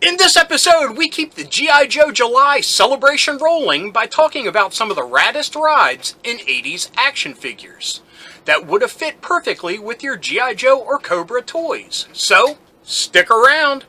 In this episode, we keep the G.I. Joe July celebration rolling by talking about some of the raddest rides in 80s action figures that would have fit perfectly with your G.I. Joe or COBRA toys. So, stick around!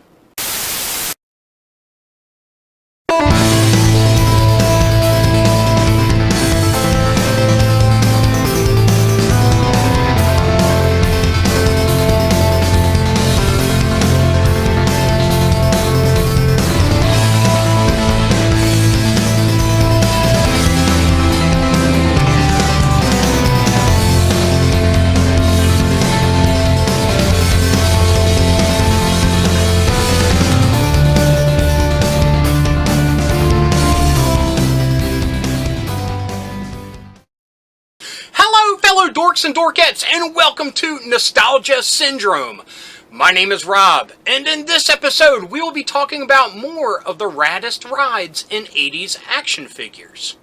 Dorks and Dorkettes, and welcome to Nostalgia Syndrome. My name is Rob, and in this episode we will be talking about more of the raddest rides in 80s action figures.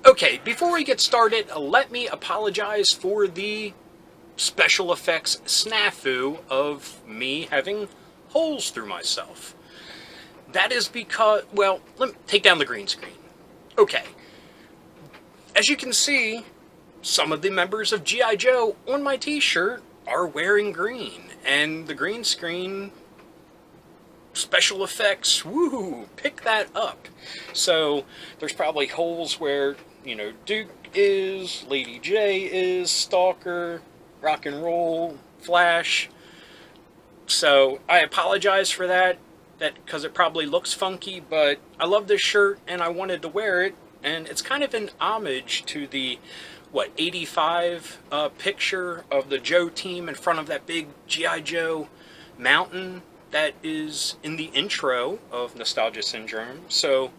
Okay, before we get started, let me apologize for the special effects snafu of me having holes through myself. That is because, well, let me take down the green screen. Okay, as you can see, some of the members of G.I. Joe on my t-shirt are wearing green, and the green screen special effects, woohoo, pick that up. So there's probably holes where, you know, Duke is, Lady J is, Stalker, Rock and Roll, Flash. So I apologize for that because it probably looks funky, but I love this shirt and I wanted to wear it, and it's kind of an homage to the 85 picture of the Joe team in front of that big G.I. Joe mountain that is in the intro of Nostalgia Syndrome. So,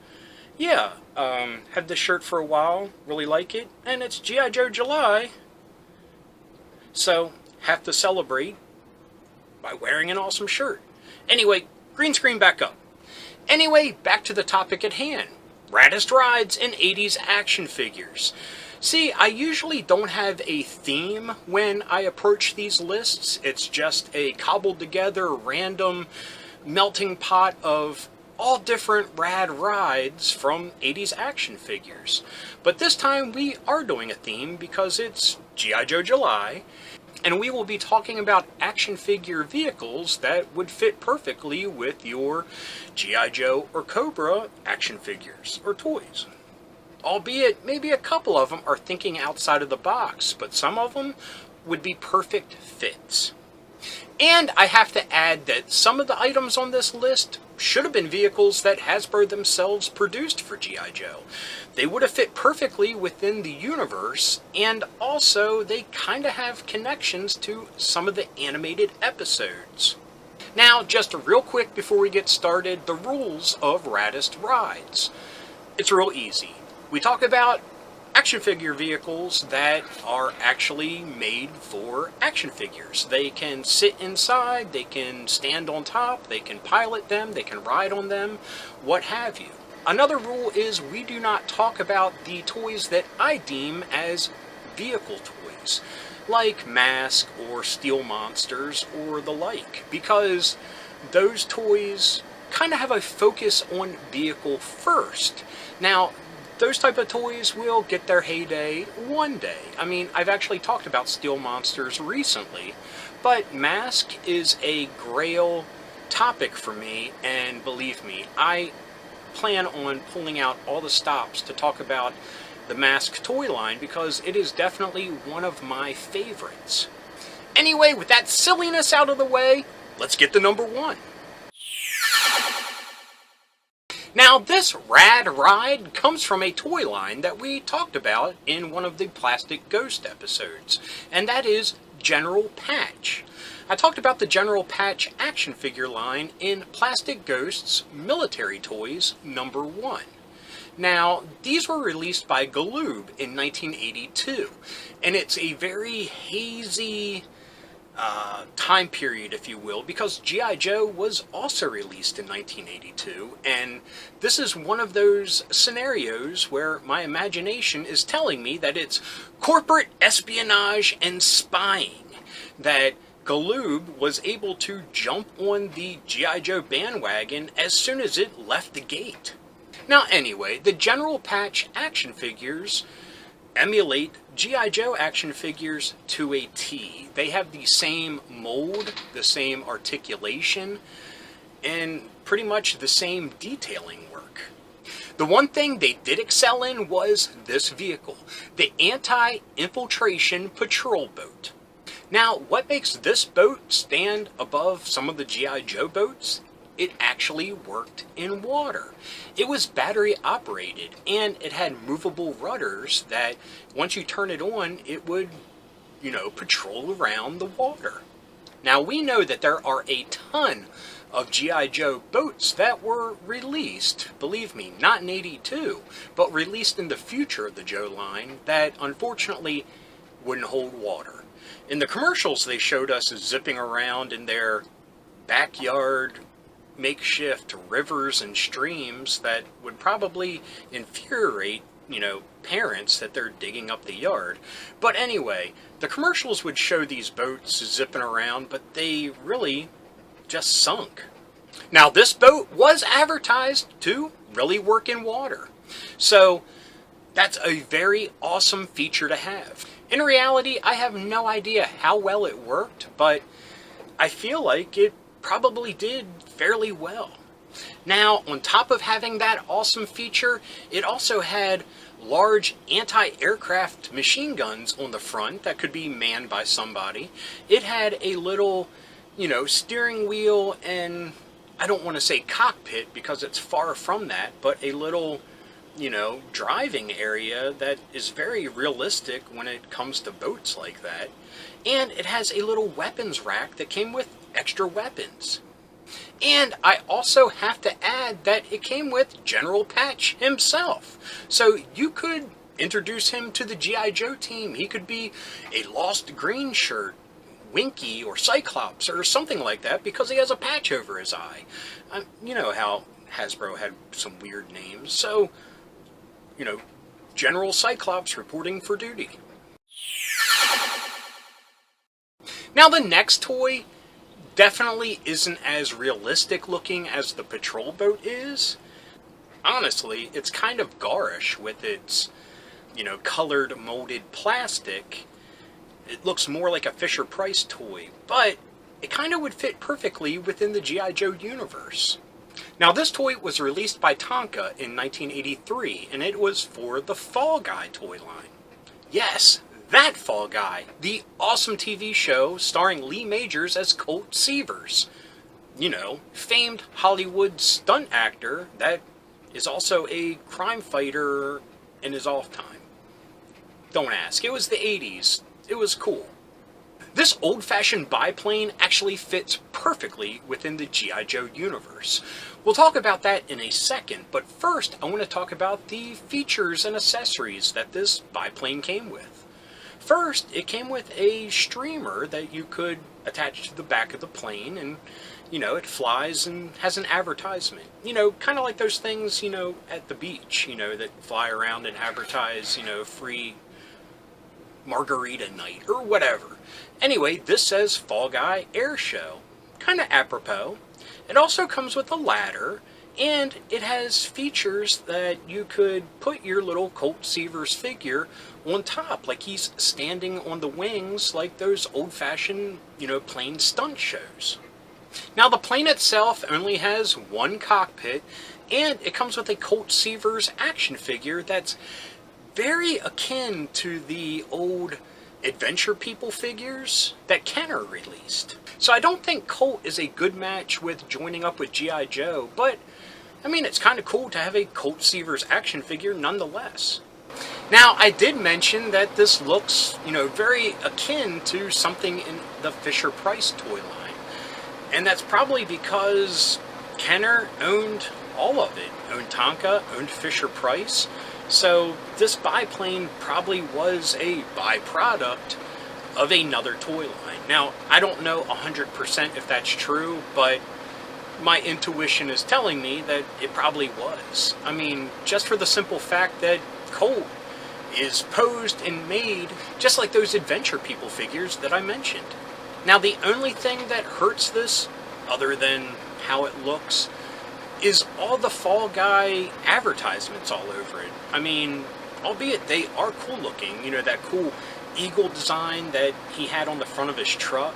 yeah, had this shirt for a while, really like it, and it's G.I. Joe July, so have to celebrate by wearing an awesome shirt. Anyway, green screen back up. Anyway, back to the topic at hand. Raddest rides in 80s action figures. See, I usually don't have a theme when I approach these lists. It's just a cobbled together random melting pot of all different rad rides from 80s action figures. But this time we are doing a theme because it's G.I. Joe July, and we will be talking about action figure vehicles that would fit perfectly with your G.I. Joe or COBRA action figures or toys. Albeit, maybe a couple of them are thinking outside of the box, but some of them would be perfect fits. And I have to add that some of the items on this list should have been vehicles that Hasbro themselves produced for G.I. Joe. They would have fit perfectly within the universe, and also they kind of have connections to some of the animated episodes. Now, just real quick before we get started, the rules of Raddest Rides. It's real easy. We talk about action figure vehicles that are actually made for action figures. They can sit inside, they can stand on top, they can pilot them, they can ride on them, what have you. Another rule is we do not talk about the toys that I deem as vehicle toys, like Mask or Steel Monsters or the like, because those toys kind of have a focus on vehicle first. Now, those type of toys will get their heyday one day. I mean, I've actually talked about Steel Monsters recently, but Mask is a grail topic for me, and believe me, I plan on pulling out all the stops to talk about the Mask toy line because it is definitely one of my favorites. Anyway, with that silliness out of the way, let's get to number one. Now, this rad ride comes from a toy line that we talked about in one of the Plastic Ghost episodes, and that is General Patch. I talked about the General Patch action figure line in Plastic Ghost's Military Toys number 1. Now, these were released by Galoob in 1982, and it's a very hazy time period, if you will, because G.I. Joe was also released in 1982, and this is one of those scenarios where my imagination is telling me that it's corporate espionage and spying, that Galoob was able to jump on the G.I. Joe bandwagon as soon as it left the gate. Now anyway, the General Patch action figures emulate G.I. Joe action figures to a T. They have the same mold, the same articulation, and pretty much the same detailing work. The one thing they did excel in was this vehicle, the Anti-Infiltration Patrol Boat. Now, what makes this boat stand above some of the G.I. Joe boats? It actually worked in water. It was battery operated, and it had movable rudders that once you turn it on, it would, patrol around the water. Now, we know that there are a ton of G.I. Joe boats that were released, believe me, not in '82, but released in the future of the Joe line that unfortunately wouldn't hold water. In the commercials, they showed us zipping around in their backyard makeshift rivers and streams that would probably infuriate, parents that they're digging up the yard. But anyway, the commercials would show these boats zipping around, but they really just sunk. Now, this boat was advertised to really work in water. So that's a very awesome feature to have. In reality, I have no idea how well it worked, but I feel like it probably did fairly well. Now, on top of having that awesome feature, it also had large anti-aircraft machine guns on the front that could be manned by somebody. It had a little, steering wheel and, I don't want to say cockpit because it's far from that, but a little, driving area that is very realistic when it comes to boats like that. And it has a little weapons rack that came with extra weapons. And I also have to add that it came with General Patch himself. So you could introduce him to the G.I. Joe team. He could be a Lost Green Shirt, Winky, or Cyclops, or something like that, because he has a patch over his eye. You know how Hasbro had some weird names. So, General Cyclops reporting for duty. Now the next toy definitely isn't as realistic looking as the patrol boat is. Honestly, it's kind of garish with its, colored molded plastic. It looks more like a Fisher-Price toy, but it kind of would fit perfectly within the G.I. Joe universe. Now, this toy was released by Tonka in 1983, and it was for the Fall Guy toy line. Yes, that Fall Guy, the awesome TV show starring Lee Majors as Colt Seavers. Famed Hollywood stunt actor that is also a crime fighter in his off time. Don't ask. It was the 80s. It was cool. This old-fashioned biplane actually fits perfectly within the G.I. Joe universe. We'll talk about that in a second, but first I want to talk about the features and accessories that this biplane came with. First, it came with a streamer that you could attach to the back of the plane, and, it flies and has an advertisement. Kind of like those things, at the beach, that fly around and advertise, free margarita night or whatever. Anyway, this says Fall Guy Air Show. Kind of apropos. It also comes with a ladder, and it has features that you could put your little Colt Seavers figure on top, like he's standing on the wings like those old-fashioned, plane stunt shows. Now, the plane itself only has one cockpit, and it comes with a Colt Seavers action figure that's very akin to the old Adventure People figures that Kenner released. So I don't think Colt is a good match with joining up with G.I. Joe, but, it's kind of cool to have a Colt Seavers action figure nonetheless. Now, I did mention that this looks, very akin to something in the Fisher-Price toy line. And that's probably because Kenner owned all of it. Owned Tonka, owned Fisher-Price. So this biplane probably was a byproduct of another toy line. Now, I don't know 100% if that's true, but my intuition is telling me that it probably was. Just for the simple fact that Colt is posed and made just like those Adventure People figures that I mentioned. Now, the only thing that hurts this, other than how it looks, is all the Fall Guy advertisements all over it. I mean, albeit they are cool looking, you know, that cool eagle design that he had on the front of his truck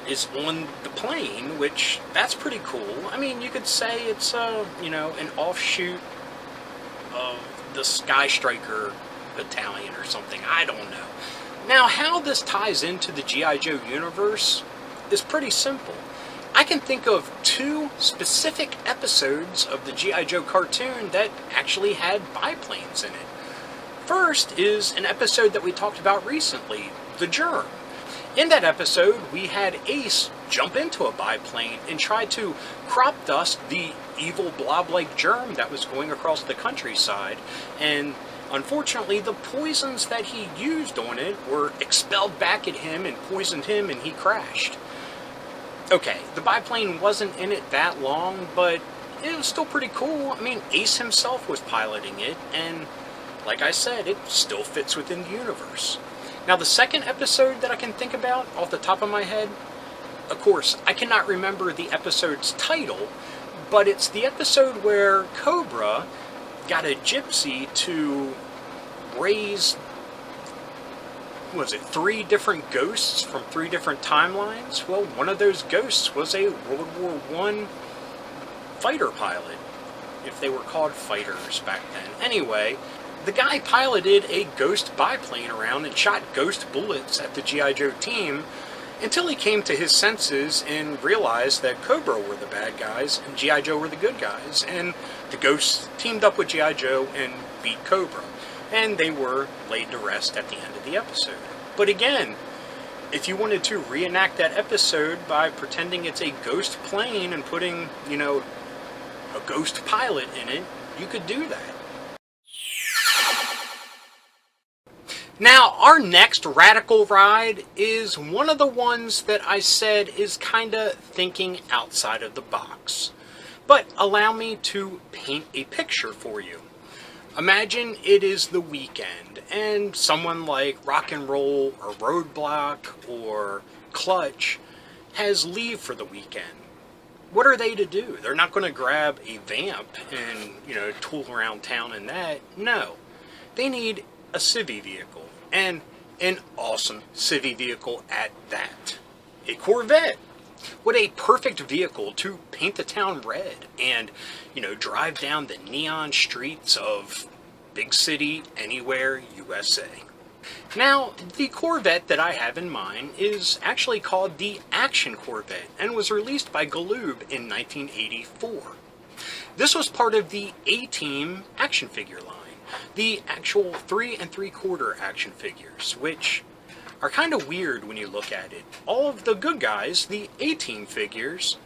is on the plane, which, that's pretty cool. I mean, you could say it's, you know, an offshoot of the Sky Striker battalion or something. I don't know. Now, how this ties into the G.I. Joe universe is pretty simple. I can think of 2 specific episodes of the G.I. Joe cartoon that actually had biplanes in it. First is an episode that we talked about recently, The Germ. In that episode, we had Ace jump into a biplane and try to crop dust the evil blob-like germ that was going across the countryside, and unfortunately the poisons that he used on it were expelled back at him and poisoned him, and he crashed. Okay, the biplane wasn't in it that long, but it was still pretty cool. I mean, Ace himself was piloting it, and like I said, it still fits within the universe. Now, the second episode that I can think about off the top of my head, of course, I cannot remember the episode's title, but it's the episode where COBRA got a gypsy to raise, was it 3 different ghosts from 3 different timelines? Well, one of those ghosts was a World War I fighter pilot, if they were called fighters back then. Anyway, the guy piloted a ghost biplane around and shot ghost bullets at the G.I. Joe team until he came to his senses and realized that COBRA were the bad guys and G.I. Joe were the good guys, and the ghosts teamed up with G.I. Joe and beat COBRA, and they were laid to rest at the end of the episode. But again, if you wanted to reenact that episode by pretending it's a ghost plane and putting, you know, a ghost pilot in it, you could do that. Now, our next radical ride is one of the ones that I said is kind of thinking outside of the box. But allow me to paint a picture for you. Imagine it is the weekend, and someone like Rock and Roll or Roadblock or Clutch has leave for the weekend. What are they to do? They're not going to grab a vamp and, you know, tool around town in that. No. They need a civvy vehicle, and an awesome civvy vehicle at that. A Corvette. What a perfect vehicle to paint the town red and, you know, drive down the neon streets of big city, anywhere, USA. Now, the Corvette that I have in mind is actually called the Action Corvette and was released by Galoob in 1984. This was part of the A-Team action figure line. The actual 3 3/4 action figures, which are kind of weird when you look at it. All of the good guys, the A-Team figures,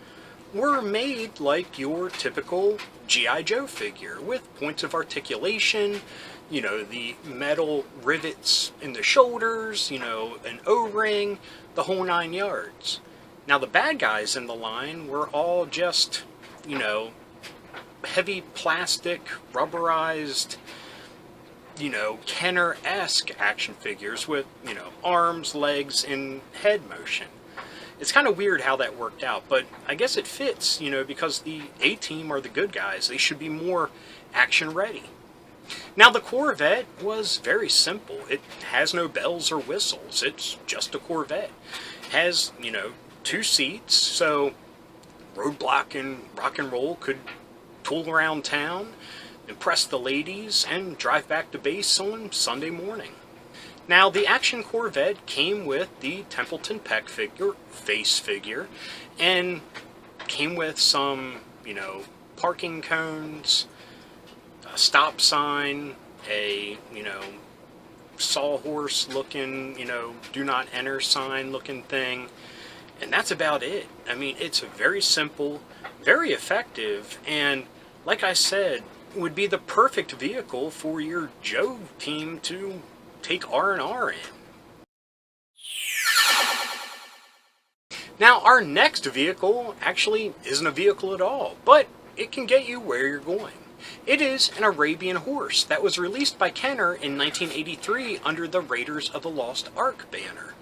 were made like your typical G.I. Joe figure, with points of articulation, you know, the metal rivets in the shoulders, you know, an O-ring, the whole 9 yards. Now, the bad guys in the line were all just, you know, heavy plastic, rubberized, you know, Kenner-esque action figures with, you know, arms, legs, and head motion. It's kind of weird how that worked out, but I guess it fits, you know, because the A-Team are the good guys. They should be more action-ready. Now, the Corvette was very simple. It has no bells or whistles. It's just a Corvette. It has, you know, 2 seats, so Roadblock and Rock and Roll could tool around town, impress the ladies, and drive back to base on Sunday morning. Now, the Action Corvette came with the Templeton Peck figure, face figure, and came with some, you know, parking cones, a stop sign, a, you know, sawhorse looking, you know, do not enter sign looking thing, and that's about it. I mean, it's very simple, very effective, and like I said, would be the perfect vehicle for your Joe team to take R&R in. Now, our next vehicle actually isn't a vehicle at all, but it can get you where you're going. It is an Arabian Horse that was released by Kenner in 1983 under the Raiders of the Lost Ark banner.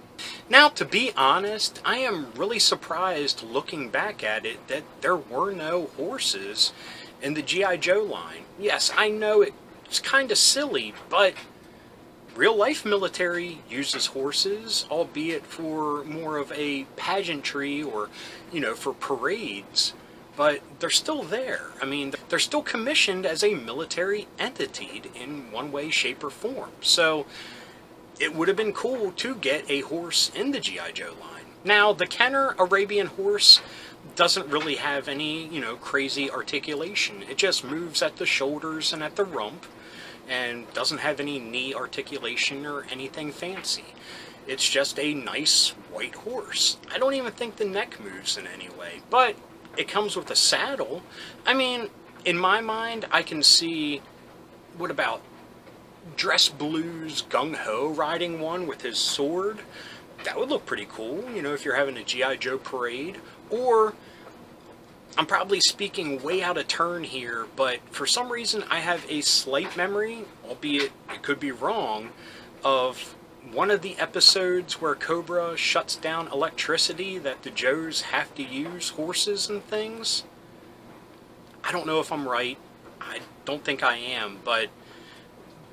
Now, to be honest, I am really surprised looking back at it that there were no horses in the G.I. Joe line. Yes, I know it's kind of silly, but real life military uses horses, albeit for more of a pageantry or, for parades. But they're still there. I mean, they're still commissioned as a military entity in one way, shape, or form. So it would have been cool to get a horse in the G.I. Joe line. Now, the Kenner Arabian Horse doesn't really have any, crazy articulation. It just moves at the shoulders and at the rump, and doesn't have any knee articulation or anything fancy. It's just a nice white horse. I don't even think the neck moves in any way, but it comes with a saddle. I mean, in my mind, I can see, what about Dress Blues Gung Ho riding one with his sword? That would look pretty cool, if you're having a G.I. Joe parade. Or, I'm probably speaking way out of turn here, but for some reason I have a slight memory, albeit it could be wrong, of one of the episodes where COBRA shuts down electricity that the Joes have to use horses and things. I don't know if I'm right. I don't think I am, but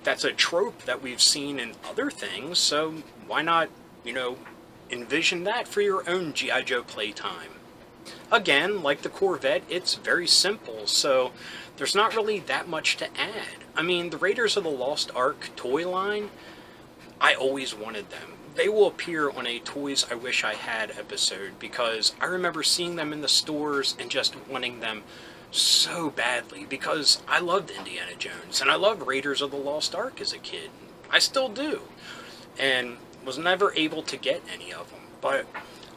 that's a trope that we've seen in other things, so why not, envision that for your own G.I. Joe playtime. Again, like the Corvette, it's very simple, so there's not really that much to add. I mean, the Raiders of the Lost Ark toy line, I always wanted them. They will appear on a Toys I Wish I Had episode, because I remember seeing them in the stores and just wanting them so badly, because I loved Indiana Jones, and I loved Raiders of the Lost Ark as a kid. I still do. And was never able to get any of them. But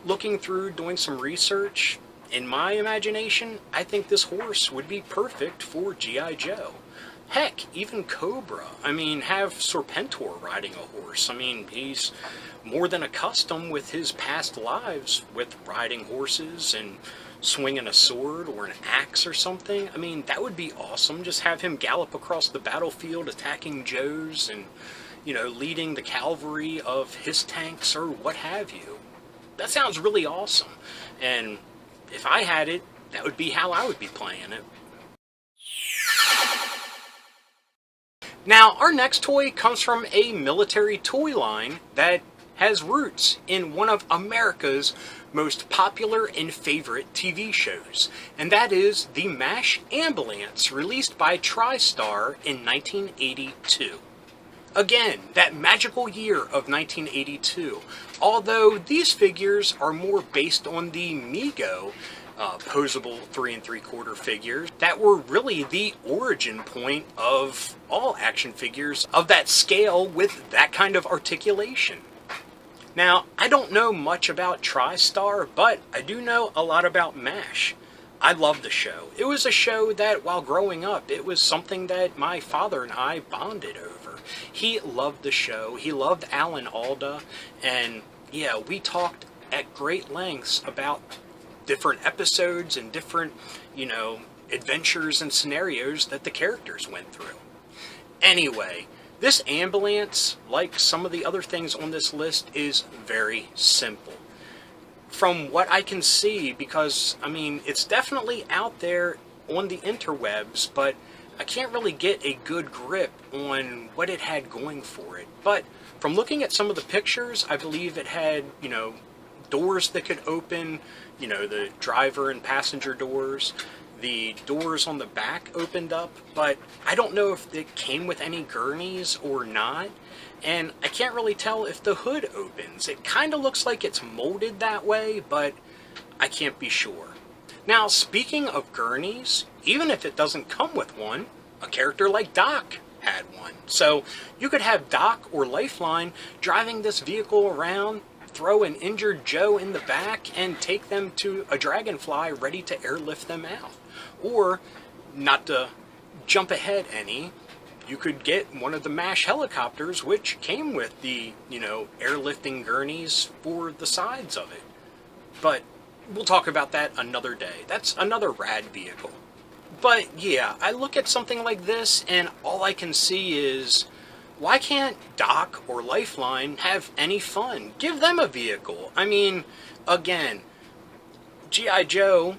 looking through, doing some research, in my imagination, I think this horse would be perfect for G.I. Joe. Heck, even COBRA. I mean, have Serpentor riding a horse. I mean, he's more than accustomed with his past lives with riding horses and swinging a sword or an axe or something. I mean, that would be awesome. Just have him gallop across the battlefield attacking Joes and, leading the cavalry of his tanks or what have you. That sounds really awesome. And if I had it, that would be how I would be playing it. Now, our next toy comes from a military toy line that has roots in one of America's most popular and favorite TV shows, and that is the MASH Ambulance, released by TriStar in 1982. Again, that magical year of 1982, although these figures are more based on the Mego posable 3 3/4 figures that were really the origin point of all action figures of that scale with that kind of articulation. Now, I don't know much about TriStar, but I do know a lot about MASH. I love the show. It was a show that, while growing up, it was something that my father and I bonded over. He loved the show. He loved Alan Alda, and yeah, we talked at great lengths about different episodes and different, adventures and scenarios that the characters went through. Anyway, this ambulance, like some of the other things on this list, is very simple. From what I can see, because, it's definitely out there on the interwebs, but I can't really get a good grip on what it had going for it. But from looking at some of the pictures, I believe it had, doors that could open, the driver and passenger doors. The doors on the back opened up, but I don't know if it came with any gurneys or not. And I can't really tell if the hood opens. It kind of looks like it's molded that way, but I can't be sure. Now, speaking of gurneys, even if it doesn't come with one, a character like Doc had one. So you could have Doc or Lifeline driving this vehicle around, throw an injured Joe in the back, and take them to a Dragonfly ready to airlift them out. Or, not to jump ahead any, you could get one of the MASH helicopters, which came with the, airlifting gurneys for the sides of it. But we'll talk about that another day. That's another rad vehicle. But yeah, I look at something like this, and all I can see is why can't Doc or Lifeline have any fun? Give them a vehicle. I mean, again, G.I. Joe,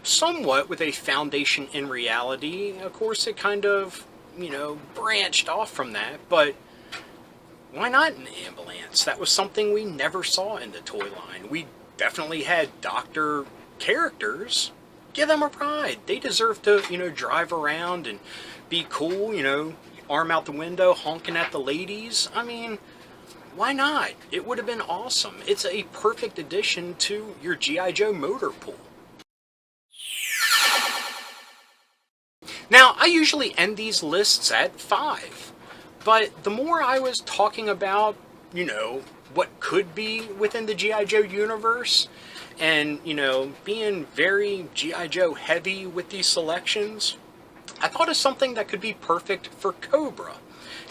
somewhat with a foundation in reality. Of course, it kind of, branched off from that, but why not an ambulance? That was something we never saw in the toy line. We definitely had doctor characters. Give them a ride. They deserve to, drive around and be cool, arm out the window, honking at the ladies. I mean, why not? It would have been awesome. It's a perfect addition to your G.I. Joe motor pool. Now, I usually end these lists at 5, but the more I was talking about, what could be within the G.I. Joe universe, and, being very G.I. Joe heavy with these selections, I thought of something that could be perfect for COBRA.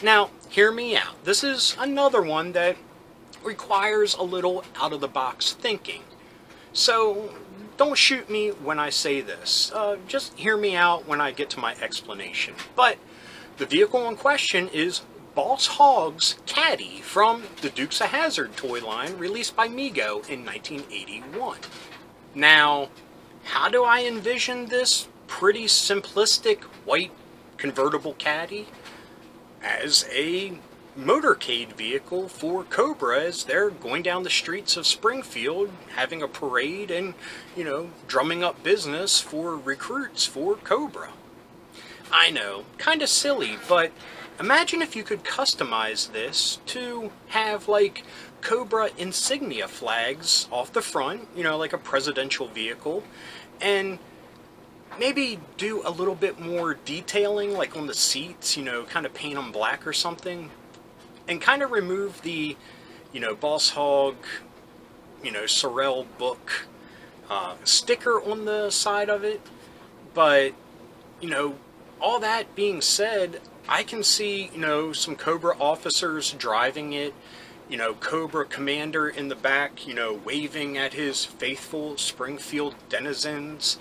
Now, hear me out. This is another one that requires a little out-of-the-box thinking. So, don't shoot me when I say this. Just hear me out when I get to my explanation. But the vehicle in question is Boss Hogg's Caddy from the Dukes of Hazzard toy line released by Mego in 1981. Now, how do I envision this pretty simplistic white convertible caddy? As a motorcade vehicle for COBRA as they're going down the streets of Springfield having a parade and, drumming up business for recruits for COBRA. I know, kind of silly, but imagine if you could customize this to have like COBRA insignia flags off the front, like a presidential vehicle, and maybe do a little bit more detailing like on the seats, kind of paint them black or something, and kind of remove the, Boss Hogg, Sorrel book sticker on the side of it. But, all that being said, I can see, some COBRA officers driving it, COBRA commander in the back, waving at his faithful Springfield denizens,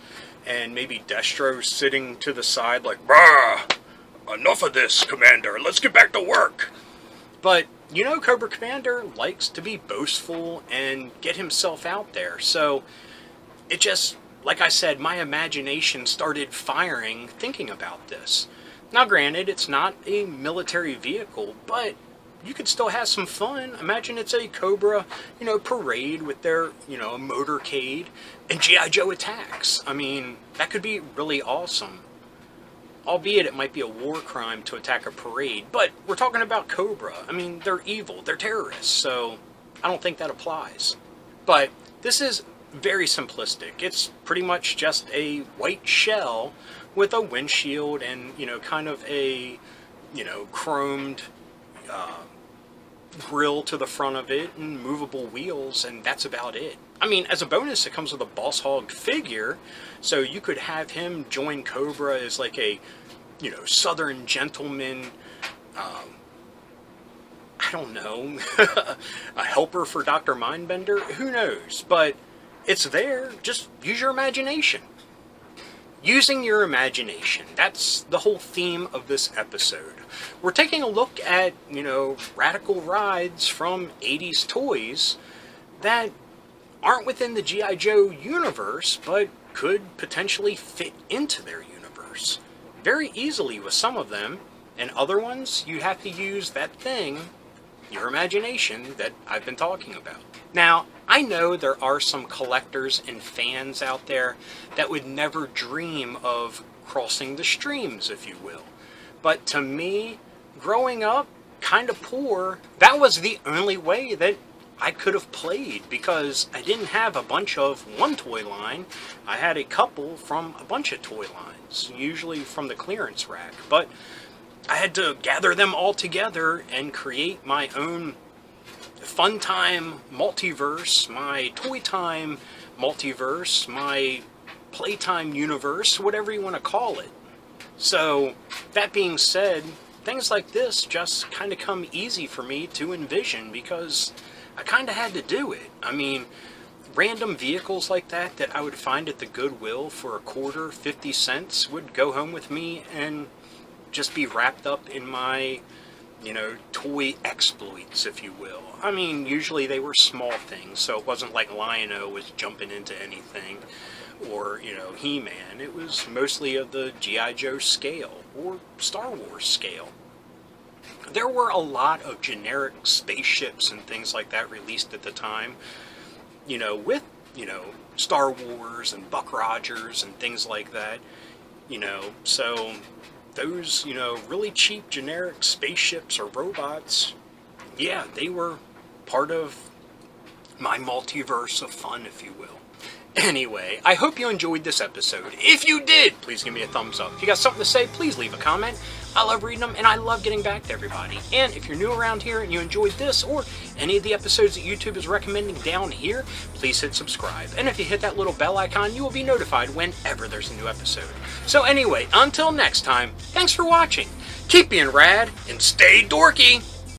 and maybe Destro sitting to the side like, "Bah! Enough of this, Commander. Let's get back to work." But, COBRA Commander likes to be boastful and get himself out there. So, it just, like I said, my imagination started firing thinking about this. Now, granted, it's not a military vehicle, but you could still have some fun. Imagine it's a COBRA, parade with their, motorcade, and G.I. Joe attacks. I mean, that could be really awesome. Albeit it might be a war crime to attack a parade, but we're talking about COBRA. I mean, they're evil, they're terrorists, so I don't think that applies. But this is very simplistic. It's pretty much just a white shell with a windshield and, kind of a, chromed grill to the front of it and movable wheels, and that's about it. I mean, as a bonus, it comes with a Boss Hogg figure, so you could have him join COBRA as like a, Southern gentleman, I don't know, a helper for Dr. Mindbender, who knows, but it's there. Just use your imagination. Using your imagination, that's the whole theme of this episode. We're taking a look at, radical rides from 80s toys that aren't within the G.I. Joe universe, but could potentially fit into their universe very easily with some of them, and other ones you have to use that thing, your imagination, that I've been talking about. Now, I know there are some collectors and fans out there that would never dream of crossing the streams, if you will. But to me, growing up, kind of poor, that was the only way that I could have played, because I didn't have a bunch of one toy line. I had a couple from a bunch of toy lines, usually from the clearance rack. But I had to gather them all together and create my own Fun Time multiverse, my Toy Time multiverse, my Playtime universe, whatever you want to call it. So, that being said, things like this just kind of come easy for me to envision, because I kind of had to do it. I mean, random vehicles like that I would find at the Goodwill for a quarter, 50 cents, would go home with me and just be wrapped up in my toy exploits, if you will. I mean, usually they were small things, so it wasn't like Lion-O was jumping into anything, or, He-Man. It was mostly of the G.I. Joe scale, or Star Wars scale. There were a lot of generic spaceships and things like that released at the time, with, Star Wars and Buck Rogers and things like that, so those, really cheap generic spaceships or robots, yeah, they were part of my multiverse of fun, if you will. Anyway, I hope you enjoyed this episode. If you did, please give me a thumbs up. If you got something to say, please leave a comment. I love reading them, and I love getting back to everybody. And if you're new around here and you enjoyed this or any of the episodes that YouTube is recommending down here, please hit subscribe. And if you hit that little bell icon, you will be notified whenever there's a new episode. So anyway, until next time, thanks for watching. Keep being rad and stay dorky.